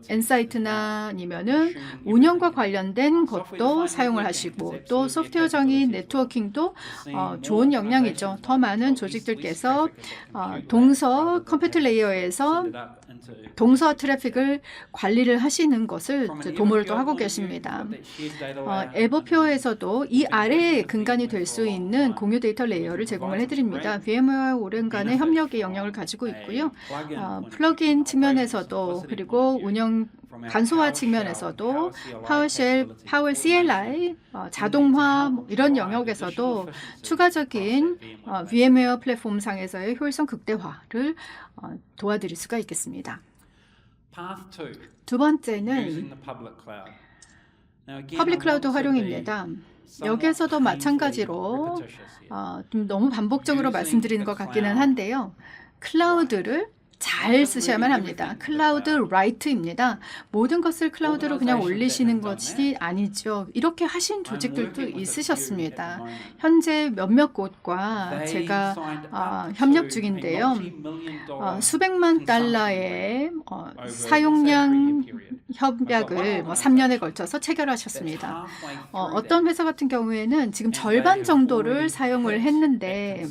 엔사이트나 아니면은 운영과 관련된 것도 사용을 하시고 또 소프트웨어적인 네트워킹도 좋은 역량이죠. 더 많은 조직들께서 동서 컴퓨터 레이어에서 동서 트래픽을 관리를 하시는 것을 도모를 또 하고 계십니다. 에버표에서도 이 아래에 근간이 될 수 있는 공유 데이터 레이어를 제공을 해드립니다. VM웨어와 오랜간의 협력의 영역을 가지고 있고요. 플러그인 측면에서도 그리고 운영 간소화 측면에서도 파워쉘, 파워 CLI, 자동화 이런 영역에서도 추가적인 VM웨어 플랫폼 상에서의 효율성 극대화를 도와드릴 수가 있겠습니다. 두 번째는 퍼블릭 클라우드 활용입니다. 여기에서도 마찬가지로 좀 너무 반복적으로 말씀드리는 것 같기는 한데요. 클라우드를 잘 쓰셔야만 합니다. 클라우드 라이트입니다. 모든 것을 클라우드로 그냥 올리시는 것이 아니죠. 이렇게 하신 조직들도 있으셨습니다. 현재 몇몇 곳과 제가 협력 중인데요. 수백만 달러의 사용량 협약을 3년에 걸쳐서 체결하셨습니다. 어떤 회사 같은 경우에는 지금 절반 정도를 사용을 했는데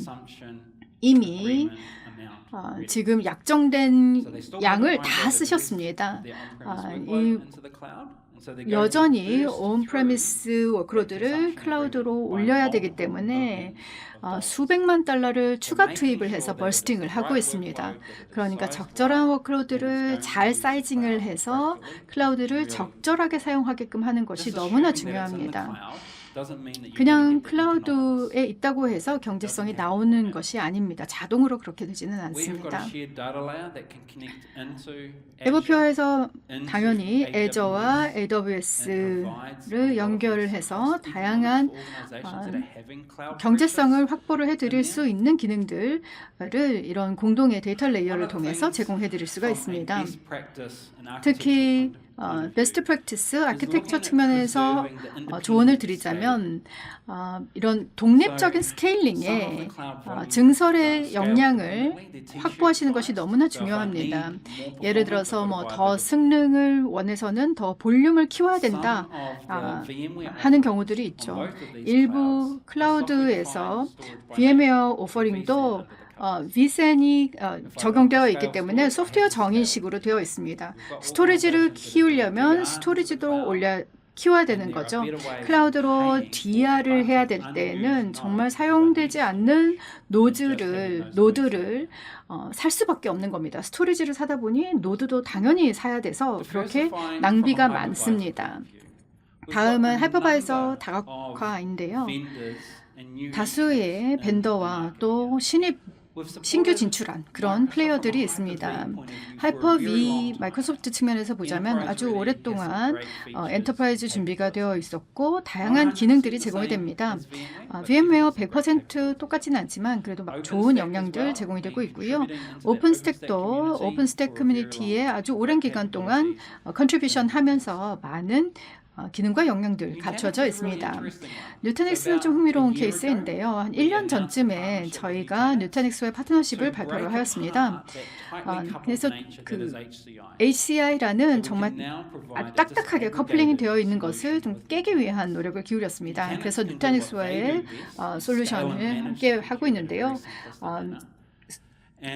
이미 지금 약정된 양을 다 쓰셨습니다. 여전히 온프레미스 워크로드를 클라우드로 올려야 되기 때문에 수백만 달러를 추가 투입을 해서 버스팅을 하고 있습니다. 그러니까 적절한 워크로드를 잘 사이징을 해서 클라우드를 적절하게 사용하게끔 하는 것이 너무나 중요합니다. 그냥 클라우드에 있다고 해서 경제성이 나오는 것이 아닙니다. 자동으로 그렇게 되지는 않습니다. 에버퓨어에서 당연히 애저와 AWS를 연결을 해서 다양한 경제성을 확보를 해드릴 수 있는 기능들을 이런 공동의 데이터 레이어를 통해서 제공해드릴 수가 있습니다. 특히 베스트 프랙티스 아키텍처 측면에서 조언을 드리자면 이런 독립적인 스케일링에 증설의 역량을 확보하시는 것이 너무나 중요합니다. 예를 들어서 뭐 더 성능을 원해서는 더 볼륨을 키워야 된다 하는 경우들이 있죠. 일부 클라우드에서 VM웨어 오퍼링도 vSAN이 적용되어 있기 때문에 소프트웨어 정의식으로 되어 있습니다. 스토리지를 키우려면 스토리지도 키워야 되는 거죠. 클라우드로 DR을 해야 될 때는 정말 사용되지 않는 노드를 살 수밖에 없는 겁니다. 스토리지를 사다 보니 노드도 당연히 사야 돼서 그렇게 낭비가 많습니다. 다음은 하이퍼바이저 다각화인데요. 다수의 벤더와 또 신규 진출한 그런 플레이어들이 있습니다. 하이퍼V 마이크로소프트 측면에서 보자면 아주 오랫동안 엔터프라이즈 준비가 되어 있었고 다양한 기능들이 제공이 됩니다. VM웨어 100% 똑같지는 않지만 그래도 막 좋은 역량들 제공이 되고 있고요. 오픈스택도 오픈스택 커뮤니티에 아주 오랜 기간 동안 컨트리뷰션 하면서 많은 기능과 역량들 갖춰져 있습니다. 뉴타닉스는 좀 흥미로운 케이스인데요. 한 1년 전쯤에 저희가 뉴타닉스와의 파트너십을 발표를 하였습니다. 그래서 그 HCI라는 정말 딱딱하게 커플링이 되어 있는 것을 좀 깨기 위한 노력을 기울였습니다. 그래서 뉴타닉스와의 솔루션을 함께 하고 있는데요.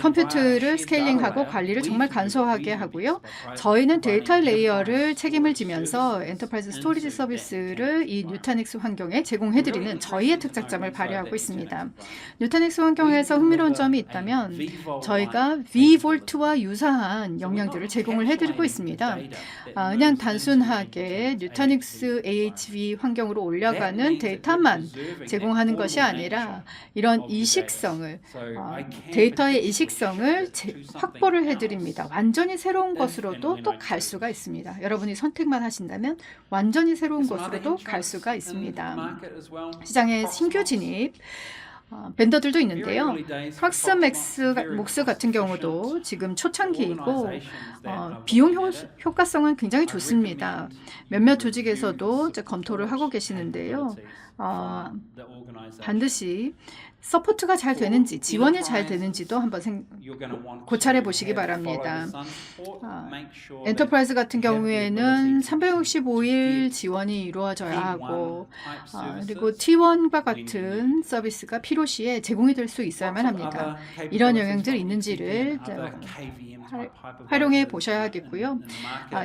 컴퓨터를 스케일링하고 관리를 정말 간소하게 하고요. 저희는 데이터 레이어를 책임을 지면서 엔터프라이즈 스토리지 서비스를 이 뉴타닉스 환경에 제공해드리는 저희의 특장점을 발휘하고 있습니다. 뉴타닉스 환경에서 흥미로운 점이 있다면 저희가 vVolt와 유사한 역량들을 제공을 해드리고 있습니다. 그냥 단순하게 뉴타닉스 AHV 환경으로 올려가는 데이터만 제공하는 것이 아니라 이런 이식성을 데이터의 이식성을 확보를 해드립니다. 완전히 새로운 것으로도 또 갈 수가 있습니다. 여러분이 선택만 하신다면 완전히 새로운 것으로도 갈 수가 있습니다. 시장에 신규 진입 벤더들도 있는데요. 프락스맥스 같은 경우도 지금 초창기이고 비용 효과성은 굉장히 좋습니다. 몇몇 조직에서도 이제 검토를 하고 계시는데요. 반드시 서포트가 잘 되는지, 지원이 잘 되는지도 한번 고찰해 보시기 바랍니다. 엔터프라이즈 같은 경우에는 365일 지원이 이루어져야 하고 그리고 T1과 같은 서비스가 필요시에 제공이 될 수 있어야만 합니다. 이런 영향들이 있는지를 활용해 보셔야 하겠고요.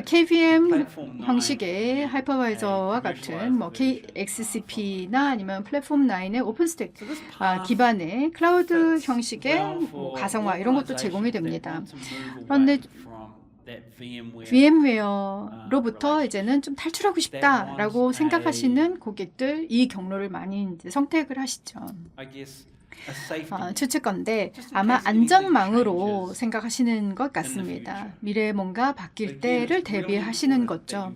KVM 형식의 하이퍼바이저와 같은 뭐 KXCP나 아니면 플랫폼 9의 오픈스택 기반의 클라우드 형식의 가상화 이런 것도 제공이 됩니다. 그런데 VM웨어로부터 이제는 좀 탈출하고 싶다라고 생각하시는 고객들 이 경로를 많이 이제 선택을 하시죠. 추측건데 아마 안전망으로 생각하시는 것 같습니다. 미래에 뭔가 바뀔 때를 대비하시는 거죠.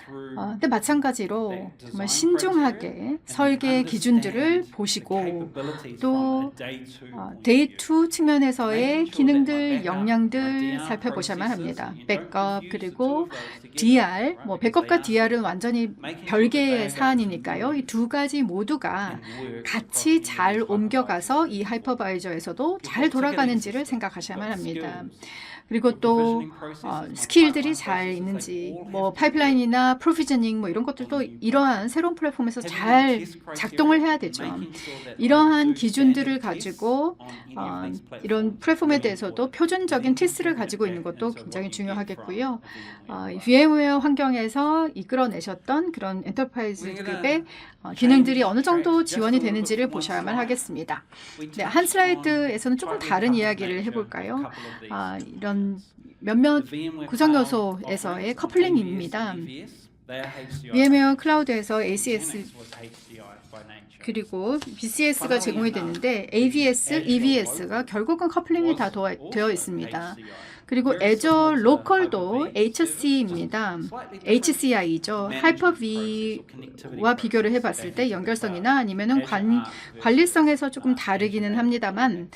근데 마찬가지로 정말 신중하게 설계 기준들을 보시고 또 데이 2 측면에서의 기능들, 역량들 살펴보셔야만 합니다. 백업 그리고 DR, 뭐 백업과 DR은 완전히 별개의 사안이니까요. 이 두 가지 모두가 같이 잘 옮겨가서 이 하이퍼바이저에서도 잘 돌아가는지를 생각하셔야만 합니다. 그리고 또 스킬들이 잘 있는지, 뭐 파이프라인이나 프로비저닝 뭐 이런 것들도 이러한 새로운 플랫폼에서 잘 작동을 해야 되죠. 이러한 기준들을 가지고 이런 플랫폼에 대해서도 표준적인 TIS를 가지고 있는 것도 굉장히 중요하겠고요. VM웨어 환경에서 이끌어내셨던 그런 엔터프라이즈급의 기능들이 어느 정도 지원이 되는지를 보셔야만 하겠습니다. 네, 한 슬라이드에서는 조금 다른 이야기를 해볼까요? 이런 몇몇 구성 요소에서의 커플링입니다. VM웨어 클라우드에서 ACS 그리고 BCS가 제공이 되는데 AVS, EVS가 결국은 커플링이 다 되어 있습니다. 그리고 애저 로컬도 HC입니다. HCI죠. 하이퍼V와 비교를 해봤을 때 연결성이나 아니면은 관리성에서 조금 다르기는 합니다만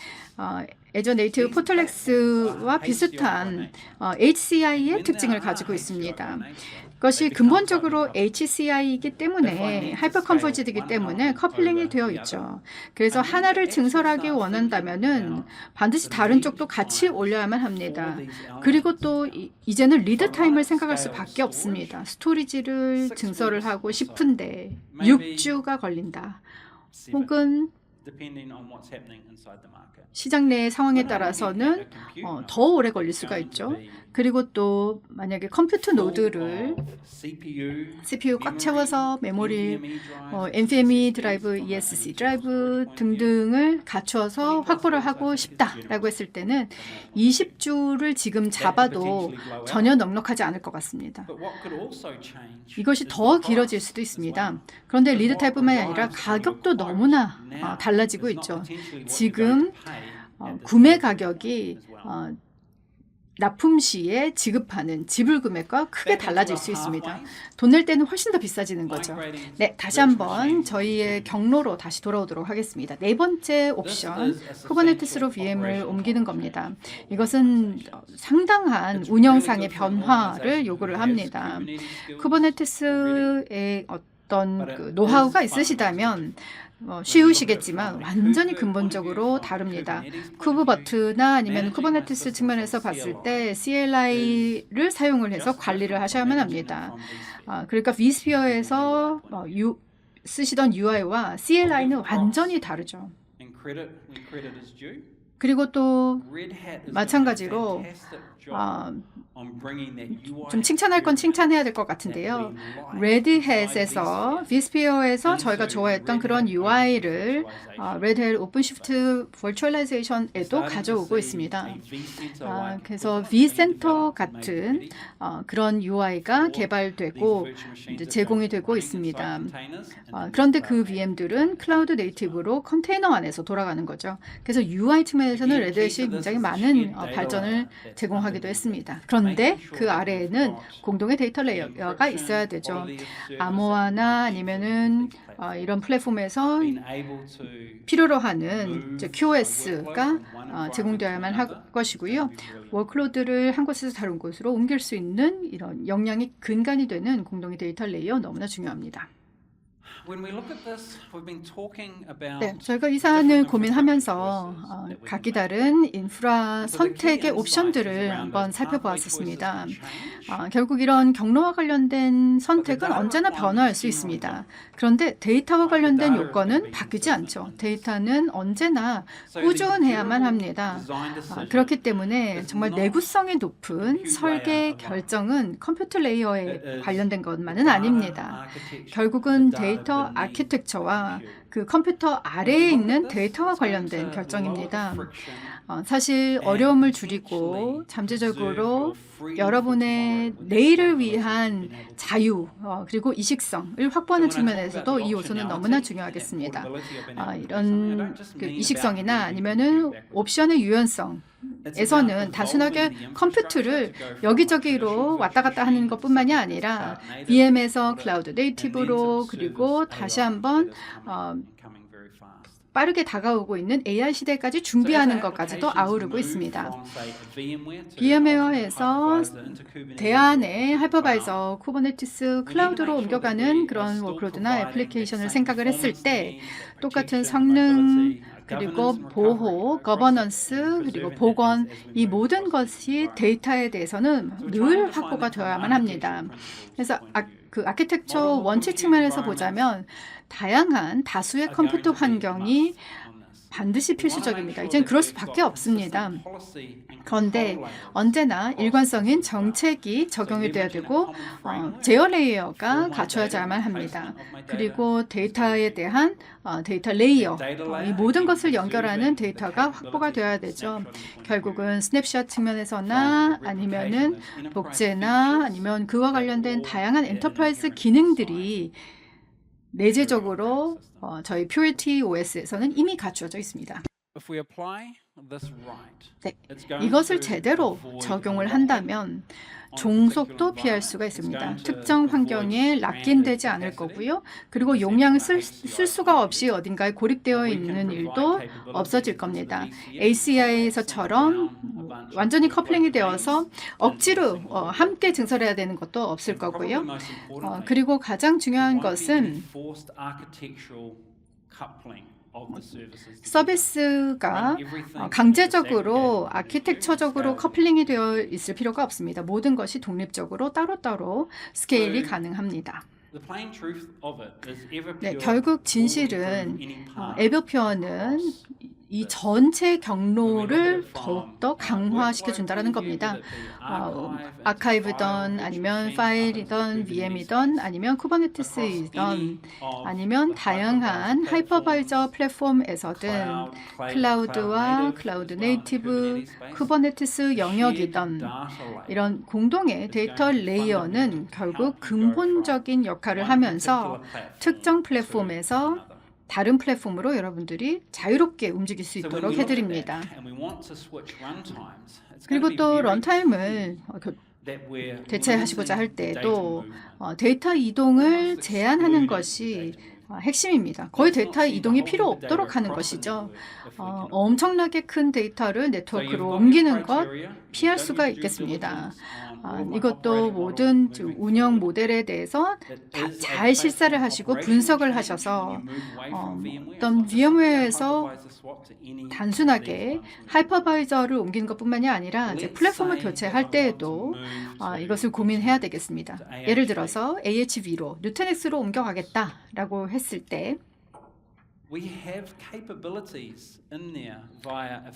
애저 네이티브 포털렉스와 비슷한 HCI의 특징을 가지고 있습니다. 그것이 근본적으로 HCI이기 때문에 하이퍼 컨버지드이기 때문에 커플링이 되어 있죠. 그래서 하나를 증설하기 원한다면은 반드시 다른 쪽도 같이 올려야만 합니다. 그리고 또 이제는 리드 타임을 생각할 수밖에 없습니다. 스토리지를 증설을 하고 싶은데 6주가 걸린다. 혹은 시장 내의 상황에 따라서는 더 오래 걸릴 수가 있죠. 그리고 또 만약에 컴퓨터 노드를 CPU 꽉 채워서 메모리, NVMe 드라이브, ESC 드라이브 등등을 갖춰서 확보를 하고 싶다라고 했을 때는 20주를 지금 잡아도 전혀 넉넉하지 않을 것 같습니다. 이것이 더 길어질 수도 있습니다. 그런데 리드 타입뿐만 아니라 가격도 너무나 달라지고 있죠. 지금 구매 가격이 납품 시에 지급하는 지불 금액과 크게 달라질 수 있습니다. 돈 낼 때는 훨씬 더 비싸지는 거죠. 네, 다시 한번 저희의 경로로 다시 돌아오도록 하겠습니다. 네 번째 옵션, 쿠버네티스로 VM을 옮기는 겁니다. 이것은 상당한 운영상의 변화를 요구를 합니다. 쿠버네티스의 어떤 그 노하우가 있으시다면 쉬우시겠지만 완전히 근본적으로 다릅니다. 쿠브버트나 아니면 쿠버네티스 측면에서 봤을 때 CLI를 사용을 해서 관리를 하셔야만 합니다. 그러니까 vSphere에서 쓰시던 UI와 CLI는 완전히 다르죠. 그리고 또 마찬가지로 좀 칭찬할 건 칭찬해야 될 것 같은데요. 레드햇에서 vSphere에서 저희가 좋아했던 그런 UI를 레드햇 오픈시프트 버추얼라이제이션에도 가져오고 있습니다. 그래서 vCenter 같은 그런 UI가 개발되고 이제 제공이 되고 있습니다. 그런데 그 VM들은 클라우드 네이티브로 컨테이너 안에서 돌아가는 거죠. 그래서 UI 측면에서는 레드햇이 굉장히 많은 발전을 제공하기도 했습니다. 그런데 그 아래에는 공동의 데이터 레이어가 있어야 되죠. 아모아나 아니면은 이런 플랫폼에서 필요로 하는 QoS가 제공되어야만 할 것이고요. 워크로드를 한 곳에서 다른 곳으로 옮길 수 있는 이런 역량이 근간이 되는 공동의 데이터 레이어 너무나 중요합니다. 네, 저희가 이 사안을 고민하면서 각기 다른 인프라 선택의 옵션들을 한번 살펴보았습니다. 결국 이런 경로와 관련된 선택은 언제나 변화할 수 있습니다. 그런데 데이터와 관련된 요건은 바뀌지 않죠. 데이터는 언제나 꾸준해야만 합니다. 그렇기 때문에 정말 내구성이 높은 설계 결정은 컴퓨터 레이어에 관련된 것만은 아닙니다. 결국은 데이터 아키텍처와 그 컴퓨터 아래에 있는 데이터와 관련된 결정입니다. 사실 어려움을 줄이고 잠재적으로 여러분의 내일을 위한 자유 그리고 이식성을 확보하는 측면에서도 이 요소는 너무나 중요하겠습니다. 이런 그 이식성이나 아니면은 옵션의 유연성 에서는 단순하게 컴퓨터를 여기저기로 왔다 갔다 하는 것뿐만이 아니라 VM에서 클라우드 네이티브로 그리고 다시 한번 빠르게 다가오고 있는 AI 시대까지 준비하는 것까지도 아우르고 있습니다. VMware에서 대안의 하이퍼바이저, 쿠버네티스, 클라우드로 옮겨가는 그런 워크로드나 애플리케이션을 생각을 했을 때 똑같은 성능, 그리고 보호, 거버넌스, 그리고 보건, 이 모든 것이 데이터에 대해서는 늘 확보가 되어야만 합니다. 그래서 그 아키텍처 원칙 측면에서 보자면 다양한 다수의 컴퓨터 환경이 반드시 필수적입니다. 이젠 그럴 수밖에 없습니다. 그런데 언제나 일관성인 정책이 적용이 돼야 되고 제어 레이어가 갖춰져야만 합니다. 그리고 데이터에 대한 데이터 레이어, 이 모든 것을 연결하는 데이터가 확보가 되어야 되죠. 결국은 스냅샷 측면에서나 아니면은 복제나 아니면 그와 관련된 다양한 엔터프라이즈 기능들이 내재적으로 저희 Purity OS에서는 이미 갖추어져 있습니다. 네, 이것을 제대로 적용을 한다면 종속도 피할 수가 있습니다. 특정 환경에 락인되지 않을 거고요. 그리고 용량을 쓸 수가 없이 어딘가에 고립되어 있는 일도 없어질 겁니다. ACI에서처럼 완전히 커플링이 되어서 억지로 함께 증설해야 되는 것도 없을 거고요. 그리고 가장 중요한 것은 서비스가 강제적으로 아키텍처적으로 커플링이 되어 있을 필요가 없습니다. 모든 것이 독립적으로 따로따로 스케일이 가능합니다. 네, 결국 진실은 에버퓨어는 이 전체 경로를 더욱더 강화시켜 준다는 겁니다. 아카이브든 아니면 파일이든 VM이든 아니면 쿠버네티스이든 아니면 다양한 하이퍼바이저 플랫폼에서든 클라우드와 클라우드 네이티브, 쿠버네티스 영역이든 이런 공동의 데이터 레이어는 결국 근본적인 역할을 하면서 특정 플랫폼에서 다른 플랫폼으로 여러분들이 자유롭게 움직일 수 있도록 해드립니다. 그리고 또 런타임을 대체하시고자 할 때도 데이터 이동을 제한하는 것이 핵심입니다. 거의 데이터 이동이 필요 없도록 하는 것이죠. 엄청나게 큰 데이터를 네트워크로 옮기는 것 피할 수가 있겠습니다. 이것도 모든 운영 모델에 대해서 잘 실사를 하시고 분석을 하셔서 어떤 VMware에서 단순하게 하이퍼바이저를 옮기는 것뿐만이 아니라 이제 플랫폼을 교체할 때에도 이것을 고민해야 되겠습니다. 예를 들어서 AHV로 누테넥스로 옮겨가겠다라고 했을 때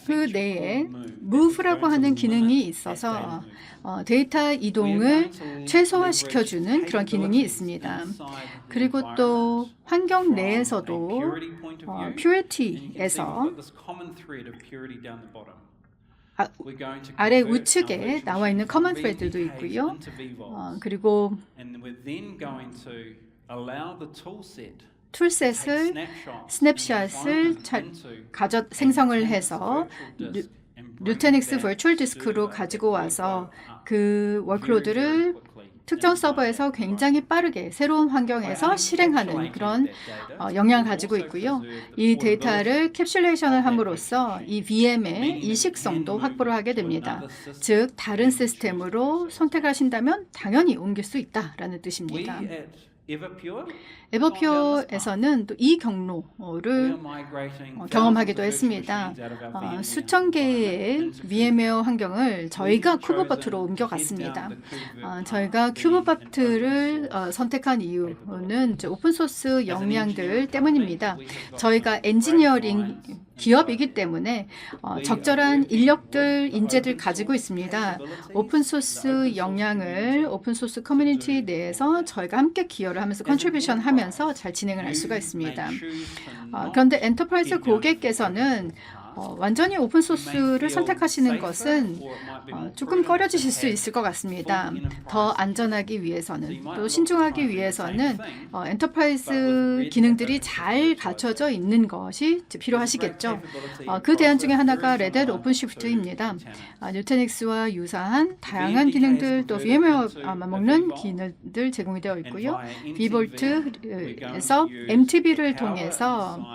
그 내에 move라고 하는 기능이 있어서 데이터 이동을 최소화시켜주는 그런 기능이 있습니다. 그리고 또 환경 내에서도 Purity에서 아래 우측에 나와 있는 커먼 트레드도 있고요. 그리고 툴셋을 스냅샷을 생성을 해서 누테닉스 버추얼 디스크로 가지고 와서 그 워크로드를 특정 서버에서 굉장히 빠르게 새로운 환경에서 실행하는 그런 역량을 가지고 있고요. 이 데이터를 캡슐레이션을 함으로써 이 VM의 이식성도 확보를 하게 됩니다. 즉 다른 시스템으로 선택하신다면 당연히 옮길 수 있다라는 뜻입니다. 에버퓨어에서는 또 이 경로를 경험하기도 했습니다. 수천 개의 VM웨어 환경을 저희가 쿠버버트로 옮겨갔습니다. 저희가 쿠버버트를 선택한 이유는 오픈소스 역량들 때문입니다. 저희가 엔지니어링 기업이기 때문에 적절한 인력들, 인재들 가지고 있습니다. 오픈소스 역량을 오픈소스 커뮤니티 내에서 저희가 함께 기여를 하면서 컨트리뷰션 하면서 잘 진행을 할 수가 있습니다. 그런데 엔터프라이즈 고객께서는 완전히 오픈소스를 선택하시는 것은 조금 꺼려지실 수 있을 것 같습니다. 더 안전하기 위해서는 또 신중하기 위해서는 엔터프라이즈 기능들이 잘 갖춰져 있는 것이 필요하시겠죠. 그 대안 중에 하나가 레드햇 오픈시프트입니다. 누테닉스와 유사한 다양한 기능들 또 VMware만 먹는 기능들 제공이 되어 있고요. 비볼트에서 MTB를 통해서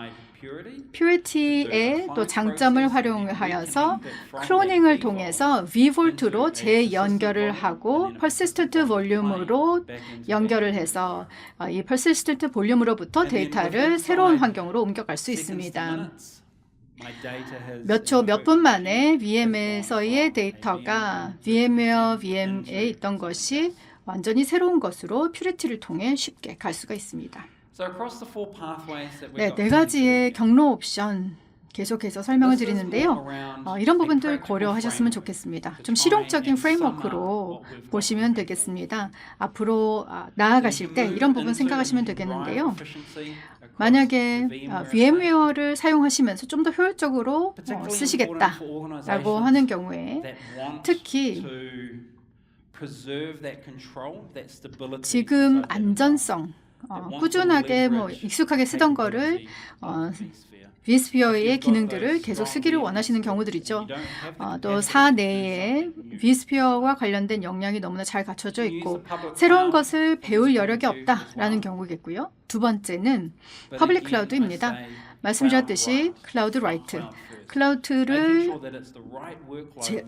퓨리티의 또 장점을 활용하여서 클로닝을 통해서 V볼트로 재연결을 하고 persistent 볼륨으로 연결을 해서 이 persistent 볼륨으로부터 데이터를 새로운 환경으로 옮겨갈 수 있습니다. 몇 초, 몇 분 만에 VM에서의 데이터가 VM웨어 VM에 있던 것이 완전히 새로운 것으로 퓨리티를 통해 쉽게 갈 수가 있습니다. 네, 4가지의 경로 옵션 계속해서 설명을 드리는데요. 이런 부분들 고려하셨으면 좋겠습니다. 좀 실용적인 프레임워크로 보시면 되겠습니다. 앞으로 나아가실 때 이런 부분 생각하시면 되겠는데요. 만약에 VM웨어를 사용하시면서 좀 더 효율적으로 쓰시겠다라고 하는 경우에 특히 지금 안전성, 꾸준하게 익숙하게 쓰던 거를 vSphere의 기능들을 계속 쓰기를 원하시는 경우들이죠. 또 사내에 vSphere와 관련된 역량이 너무나 잘 갖춰져 있고 새로운 것을 배울 여력이 없다라는 경우겠고요. 두 번째는 퍼블릭 클라우드입니다. 말씀드렸듯이 클라우드 라이트. 클라우드를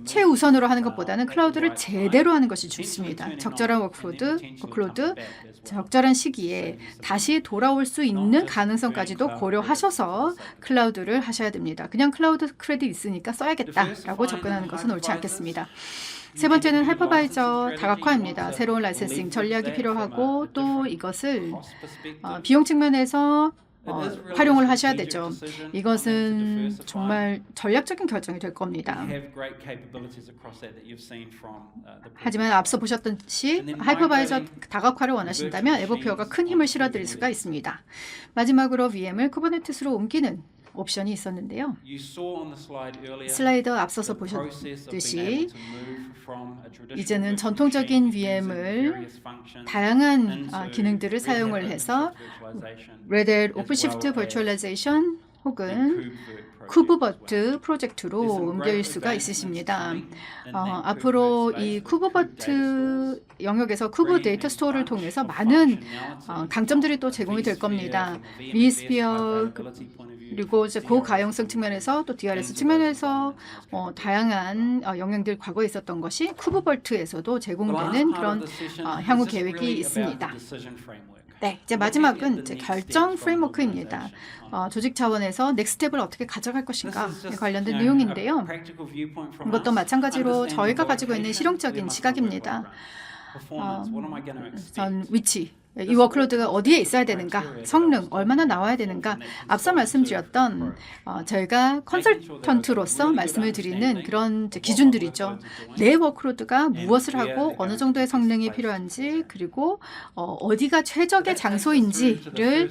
최우선으로 하는 것보다는 클라우드를 제대로 하는 것이 좋습니다. 적절한 워크로드, 적절한 시기에 다시 돌아올 수 있는 가능성까지도 고려하셔서 클라우드를 하셔야 됩니다. 그냥 클라우드 크레딧 있으니까 써야겠다라고 접근하는 것은 옳지 않겠습니다. 세 번째는 하이퍼바이저 다각화입니다. 새로운 라이센싱 전략이 필요하고 또 이것을 비용 측면에서 활용을 하셔야 되죠. 이것은 정말 전략적인 결정이 될 겁니다. 하지만 앞서 보셨듯이 하이퍼바이저 다각화를 원하신다면 에버퓨어가 큰 힘을 실어드릴 수가 있습니다. 마지막으로 VM을 쿠버네티스로 옮기는 옵션이 있었는데요. 슬라이드 앞서서 보셨듯이 이제는 전통적인 VM을 다양한 기능들을 사용을 해서 Red Hat 오픈시프트 버추얼라이제이션 혹은 쿠브버트 프로젝트로 옮길 수가 있으십니다. 앞으로 이 쿠브버트 영역에서 쿠브 데이터 스토어를 통해서 많은 강점들이 또 제공이 될 겁니다. vSphere 그리고 이제 고가용성 측면에서 또 DRS 측면에서 다양한 영향들 과거에 있었던 것이 쿠브볼트에서도 제공되는 그런 향후 계획이 있습니다. 네, 이제 마지막은 이제 결정 프레임워크입니다. 조직 차원에서 넥스트텝을 어떻게 가져갈 것인가에 관련된 내용인데요. 이것도 마찬가지로 저희가 가지고 있는 실용적인 시각입니다. 위치, 이 워크로드가 어디에 있어야 되는가, 성능 얼마나 나와야 되는가, 앞서 말씀드렸던 저희가 컨설턴트로서 말씀을 드리는 그런 기준들이죠. 내 워크로드가 무엇을 하고 어느 정도의 성능이 필요한지 그리고 어디가 최적의 장소인지를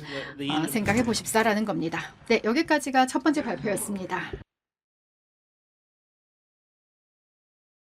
생각해 보십사라는 겁니다. 네, 여기까지가 첫 번째 발표였습니다.